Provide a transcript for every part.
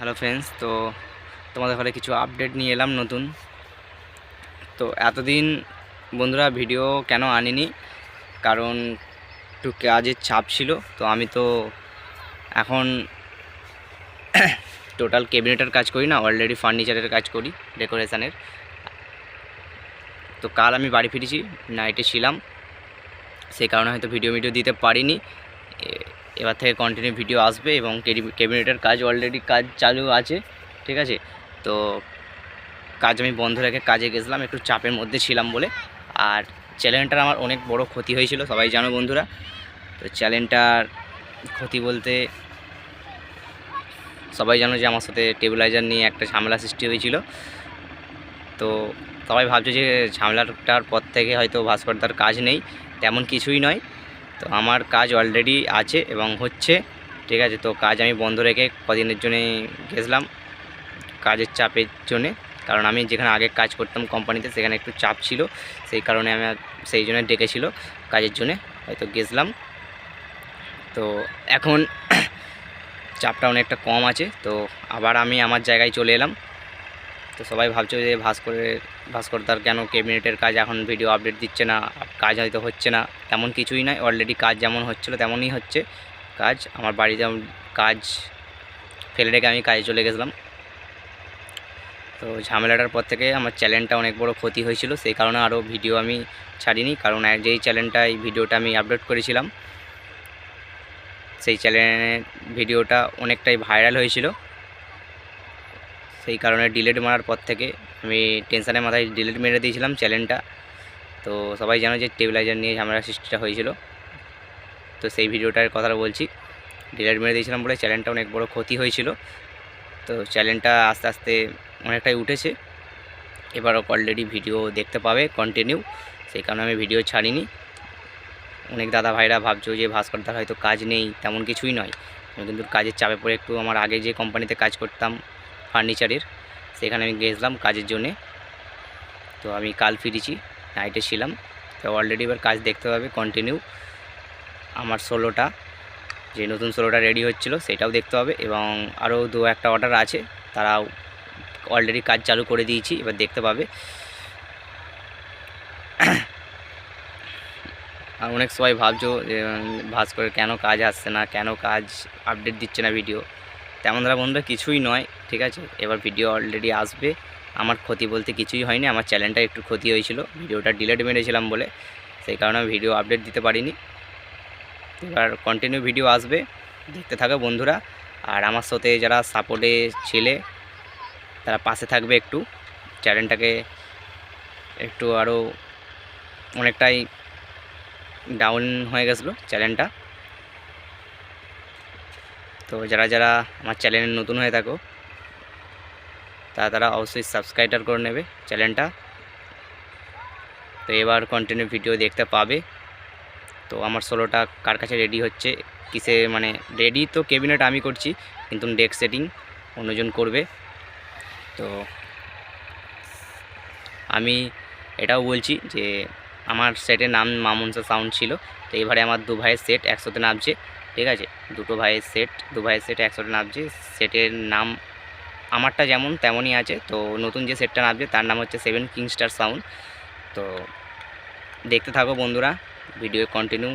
Hello friends, তো তোমাদের ঘরে কিছু আপডেট নিয়ে এলাম নতুন। তো এতদিন বন্ধুরা ভিডিও কেন আনিনি, কারণ একটু কাজের চাপ ছিল। তো আমি তো এখন টোটাল ক্যাবিনেটের কাজ করি না, অলরেডি ফার্নিচারের কাজ করি, ডেকোরেশানের। তো কাল আমি বাড়ি ফিরেছি, নাইটে ছিলাম, সেই কারণে হয়তো ভিডিও দিতে পারিনি। এবার থেকে কন্টিনিউ ভিডিও আসবে এবং ক্যাবিনেটের কাজ অলরেডি কাজ চালু আছে, ঠিক আছে। তো কাজ আমি বন্ধ রেখে কাজে গেছিলাম, একটু চাপের মধ্যে ছিলাম বলে। আর চ্যানেলটার আমার অনেক বড় ক্ষতি হয়েছিল, সবাই জানো বন্ধুরা। তো চ্যানেলটার ক্ষতি বলতে সবাই জানো যে আমার সাথে টেবিলাইজার নিয়ে একটা ঝামেলা সৃষ্টি হয়েছিল। তো সবাই ভাবছে যে ঝামেলাটার পর থেকে হয়তো ভাস্করদার কাজ নেই, তেমন কিছুই নয়। তো আমার কাজ অলরেডি আছে এবং হচ্ছে, ঠিক আছে। তো কাজ আমি বন্ধ রেখে কদিনের জন্য গেছিলাম কাজের চাপের জন্যে, কারণ আমি যেখানে আগে কাজ করতাম কোম্পানিতে, সেখানে একটু চাপ ছিল, সেই কারণে আমি সেই জন্য ডেকেছিল কাজের জন্যে, হয়তো গেছিলাম। তো এখন চাপটা অনেকটা কম আছে, তো আবার আমি আমার জায়গায় চলে এলাম। তো সবাই ভাবছো যে ভাস্করদার কেন ক্যাবিনেটের কাজ এখন ভিডিও আপডেট দিচ্ছে না, কাজ হয়তো হচ্ছে না। তেমন কিছুই নয়, অলরেডি কাজ যেমন হচ্ছিলো তেমনই হচ্ছে কাজ। আমার বাড়িতে কাজ ফেলে রেখে আমি কাজে চলে গেছিলাম। তো ঝামেলাটার পর থেকে আমার চ্যানেলটা অনেক বড় ক্ষতি হয়েছিল, সেই কারণে আরও ভিডিও আমি ছাড়িনি। কারণ যেই চ্যানেলটায় ভিডিওটা আমি আপলোড করেছিলাম, সেই চ্যানেলের ভিডিওটা অনেকটাই ভাইরাল হয়েছিল, সেই কারণে ডিলিট মারার পর থেকে আমি টেনশানের মাথায় ডিলিট মেরে দিয়েছিলাম চ্যানেলটা। তো সবাই জানো যে টেবিলাইজার নিয়ে ঝামেলা সৃষ্টিটা হয়েছিল, তো সেই ভিডিওটার কথা বলছি। ডিলিট মেরে দিয়েছিলাম বলে চ্যানেলটা অনেক বড় ক্ষতি হয়েছিল। তো চ্যানেলটা আস্তে আস্তে অনেকটাই উঠেছে, এবারও অলরেডি ভিডিও দেখতে পাবে কন্টিনিউ, সেই কারণে আমি ভিডিও ছাড়িনি। অনেক দাদা ভাইরা ভাবছো যে ভাস্করদার হয়তো কাজ নেই, তেমন কিছুই নয়। আমি কিন্তু কাজের চাপে পড়ে একটু আমার আগে যে কোম্পানিতে কাজ করতাম ফার্নিচারের, সেখানে আমি গেছিলাম কাজের জন্যে। তো আমি কাল ফিরেছি, নাইটে ছিলাম। তো অলরেডি এবার কাজ দেখতে পাবে কন্টিনিউ। আমার সোলোটা, যে নতুন সোলোটা রেডি হচ্ছিলো, সেটাও দেখতে হবে। এবং আরও দু একটা অর্ডার আছে, তারাও অলরেডি কাজ চালু করে দিয়েছি, এবার দেখতে পাবে। আর অনেক সবাই ভাবছো যে ভাস্করের কেন কাজ আসছে না, কেন কাজ আপডেট দিচ্ছে না ভিডিও। তেমন ধরা বন্ধুরা কিছুই নয়, ঠিক আছে। এবার ভিডিও অলরেডি আসবে। আমার ক্ষতি বলতে কিছুই হয়নি, আমার চ্যানেলটা একটু ক্ষতি হয়েছিল, ভিডিওটা ডিলিট মেরেছিলাম বলে, সেই কারণে আমি ভিডিও আপডেট দিতে পারিনি। এবার কন্টিনিউ ভিডিও আসবে, দেখতে থাকো বন্ধুরা। আর আমার সাথে যারা সাপোর্টে ছিলে, তারা পাশে থাকবে। একটু চ্যানেলটাকে একটু আরও অনেকটাই ডাউন হয়ে গেছিলো চ্যানেলটা। তো যারা যারা আমার চ্যানেলে নতুন হয়ে থাকো, তারা অবশ্যই সাবস্ক্রাইব করে নেবে চ্যানেলটা। তো এবার কন্টিনিউ ভিডিও দেখতে পাবে। তো আমার সোলোটা কার কাছে রেডি হচ্ছে, কিসে মানে রেডি তো ক্যাবিনেট আমি করছি, কিন্তু ডেস্ক সেটিং অন্যজন করবে। তো আমি এটাও বলছি যে আমার সেটের নাম মামুনসা সাউন্ড ছিল। তো এবারে আমার দু ভাইয়ের সেট একসাথে নামছে, ঠিক আছে। দু ভাইয়ের সেট একসাথে নামছে। সেটের নাম আমারটা যেমন তেমনই আছে। তো নতুন যে সেটটা নামছে তার নাম হচ্ছে 7 কিংস্টার সাউন্ড। তো দেখতে থাকো বন্ধুরা, ভিডিও কন্টিনিউ।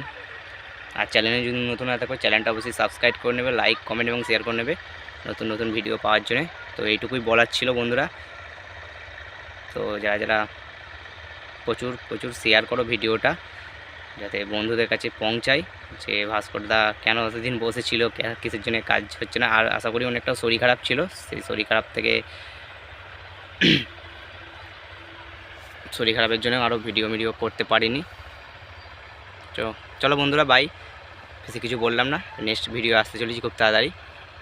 আর চ্যানেলে যদি নতুন হয়ে থাকো, চ্যানেলটা অবশ্যই সাবস্ক্রাইব করে নেবে, লাইক কমেন্ট এবং শেয়ার করে নেবে নতুন নতুন ভিডিও পাওয়ার জন্য। তো এইটুকুই বলার ছিল বন্ধুরা। তো যারা যারা প্রচুর প্রচুর শেয়ার করো ভিডিওটা, যাতে বন্ধুদের কাছে পৌঁছায় যে ভাস্করদা কেন এতদিন বসেছিল, কিসের জন্য কাজ হচ্ছে না। আর আশা করি অনেকটা শরীর খারাপ ছিল, সেই শরীর খারাপের জন্য আরও ভিডিও করতে পারিনি। তো চলো বন্ধুরা, বাই। বেশি কিছু বললাম না, নেক্সট ভিডিও আসতে চলেছি খুব তাড়াতাড়ি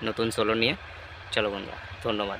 নতুন সোলো নিয়ে। চলো বন্ধুরা, ধন্যবাদ।